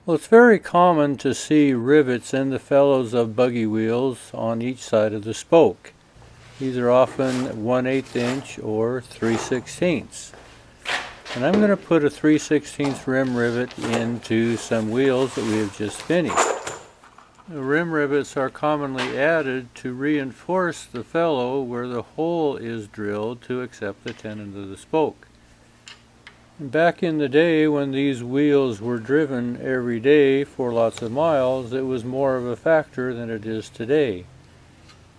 Well, it's very common to see rivets in the felloes of buggy wheels on each side of the spoke. These are often 1/8 inch or 3/16. And I'm going to put a 3/16 rim rivet into some wheels that we have just finished. The rim rivets are commonly added to reinforce the felloe where the hole is drilled to accept the tenon of the spoke. Back in the day when these wheels were driven every day for lots of miles, it was more of a factor than it is today.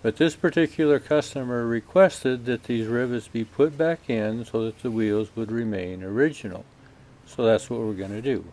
But this particular customer requested that these rivets be put back in so that the wheels would remain original. So that's what we're going to do.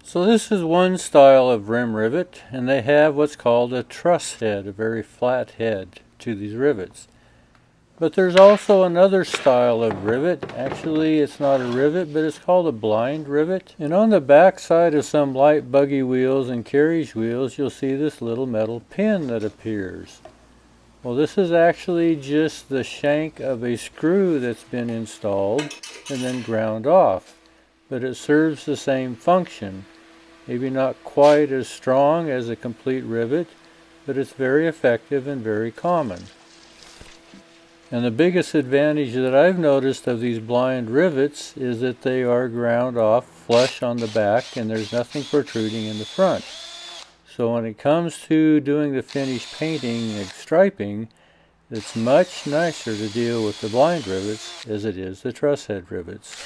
So this is one style of rim rivet, and they have what's called a truss head, a very flat head to these rivets. But there's also another style of rivet. Actually, it's not a rivet, but it's called a blind rivet. And on the back side of some light buggy wheels and carriage wheels, you'll see this little metal pin that appears. Well, this is actually just the shank of a screw that's been installed and then ground off, but it serves the same function. Maybe not quite as strong as a complete rivet, but it's very effective and very common. And the biggest advantage that I've noticed of these blind rivets is that they are ground off flush on the back and there's nothing protruding in the front. So when it comes to doing the finished painting and striping, it's much nicer to deal with the blind rivets as it is the truss head rivets.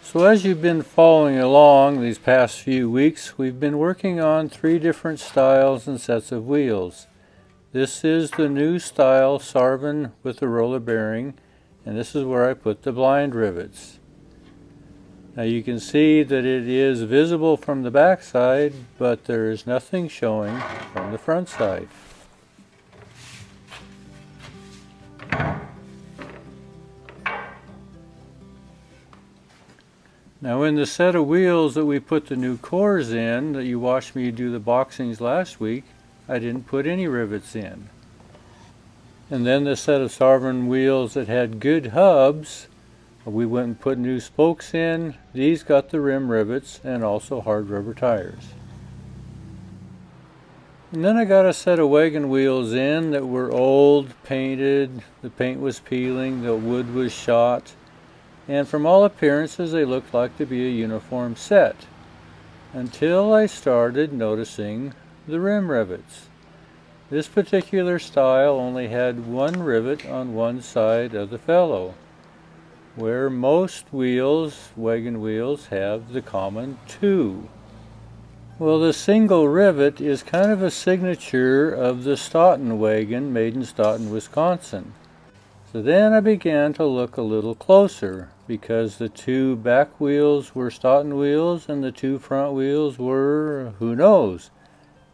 So as you've been following along these past few weeks, we've been working on 3 different styles and sets of wheels. This is the new style Sarvin with the roller bearing, and this is where I put the blind rivets. Now you can see that it is visible from the back side, but there is nothing showing from the front side. Now in the set of wheels that we put the new cores in, that you watched me do the boxings last week, I didn't put any rivets in. And then the set of Sarvin wheels that had good hubs, we went and put new spokes in. These got the rim rivets and also hard rubber tires. And then I got a set of wagon wheels in that were old, painted, the paint was peeling, the wood was shot, and from all appearances they looked like to be a uniform set, until I started noticing the rim rivets. This particular style only had one rivet on one side of the felloe, where most wheels, wagon wheels, have the common two. Well, the single rivet is kind of a signature of the Stoughton wagon made in Stoughton, Wisconsin. So then I began to look a little closer, because the two back wheels were Stoughton wheels and the two front wheels were, who knows,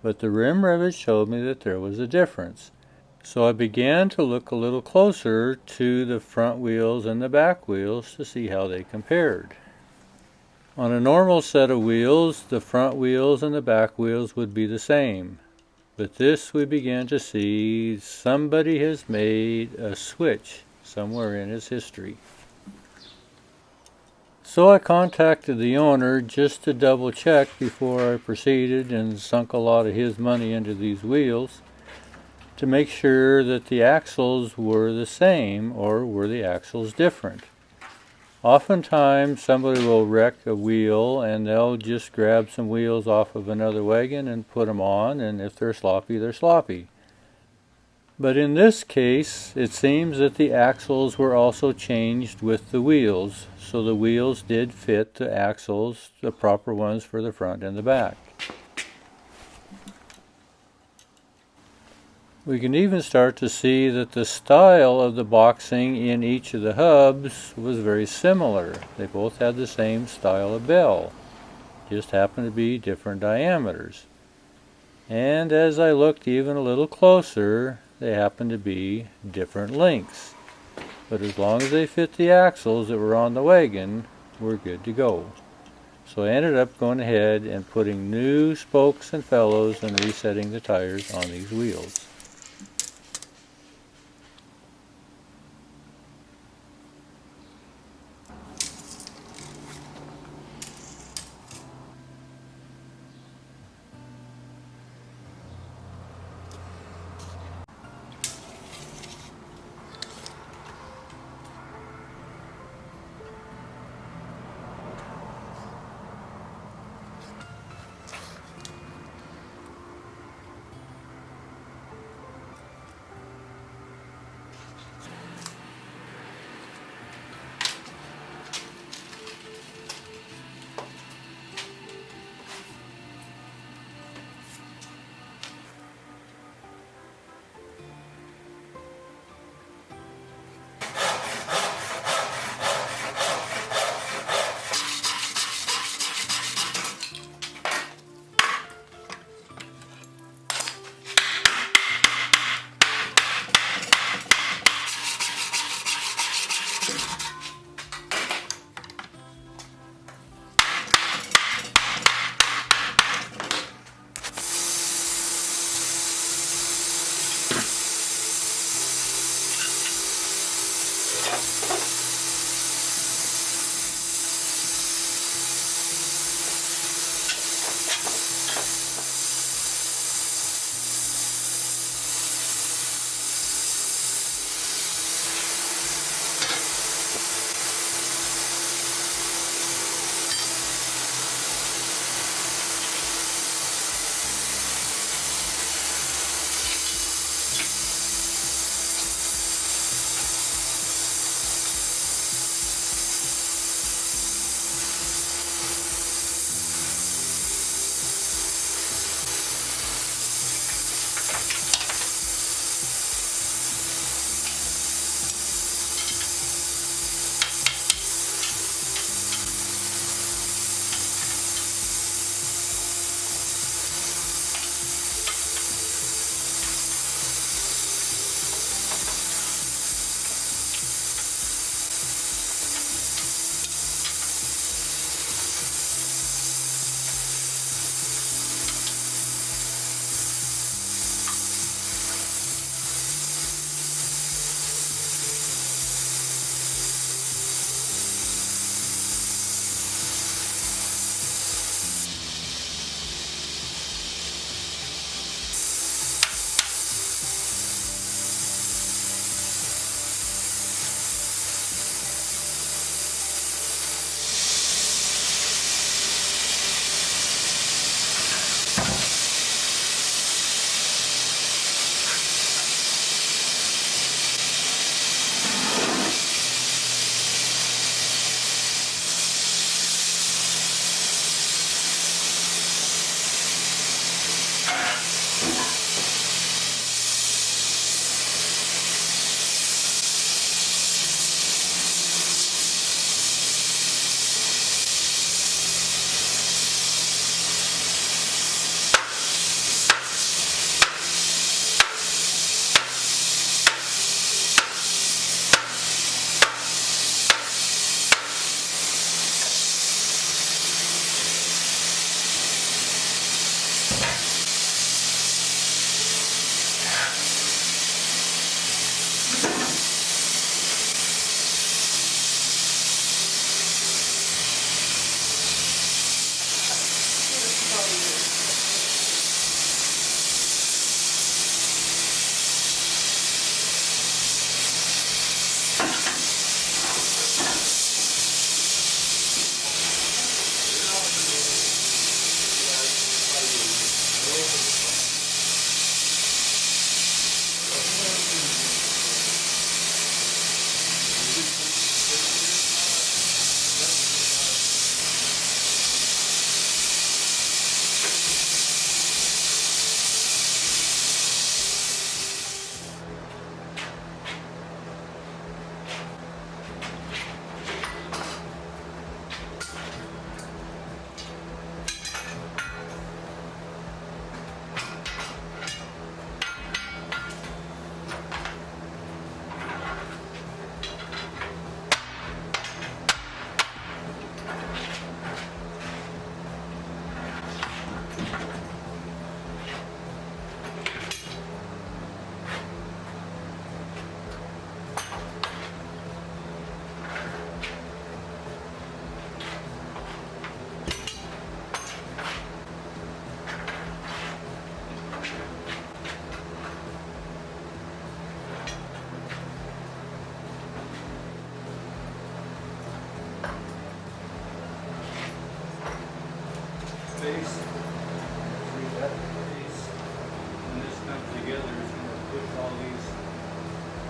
but the rim rivet showed me that there was a difference. So I began to look a little closer to the front wheels and the back wheels to see how they compared. On a normal set of wheels, the front wheels and the back wheels would be the same. But this we began to see somebody has made a switch somewhere in his history. So I contacted the owner just to double check before I proceeded and sunk a lot of his money into these wheels to make sure that the axles were the same, or were the axles different. Oftentimes somebody will wreck a wheel and they'll just grab some wheels off of another wagon and put them on, and if they're sloppy, they're sloppy. But in this case, it seems that the axles were also changed with the wheels, so the wheels did fit the axles, the proper ones for the front and the back. We can even start to see that the style of the boxing in each of the hubs was very similar. They both had the same style of bell, just happened to be different diameters. And as I looked even a little closer, they happened to be different lengths. But as long as they fit the axles that were on the wagon, we're good to go. So I ended up going ahead and putting new spokes and felloes and resetting the tires on these wheels.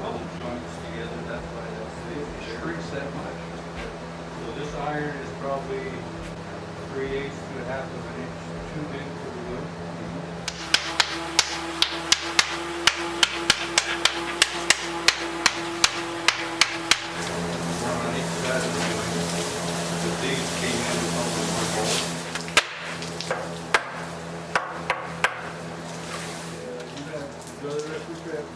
both joints together, that's why that's big. It shrinks that much. So this iron is probably 3/8 to a half of an inch too big for the wood. One on each side of the joint. But these came in with only one hole. You have to go the rest of the trip.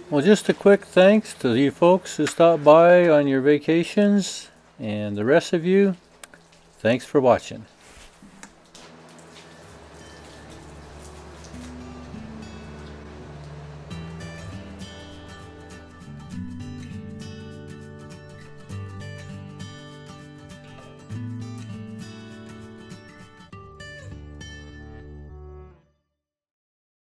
Well, just a quick thanks to you folks who stopped by on your vacations, and the rest of you, thanks for watching.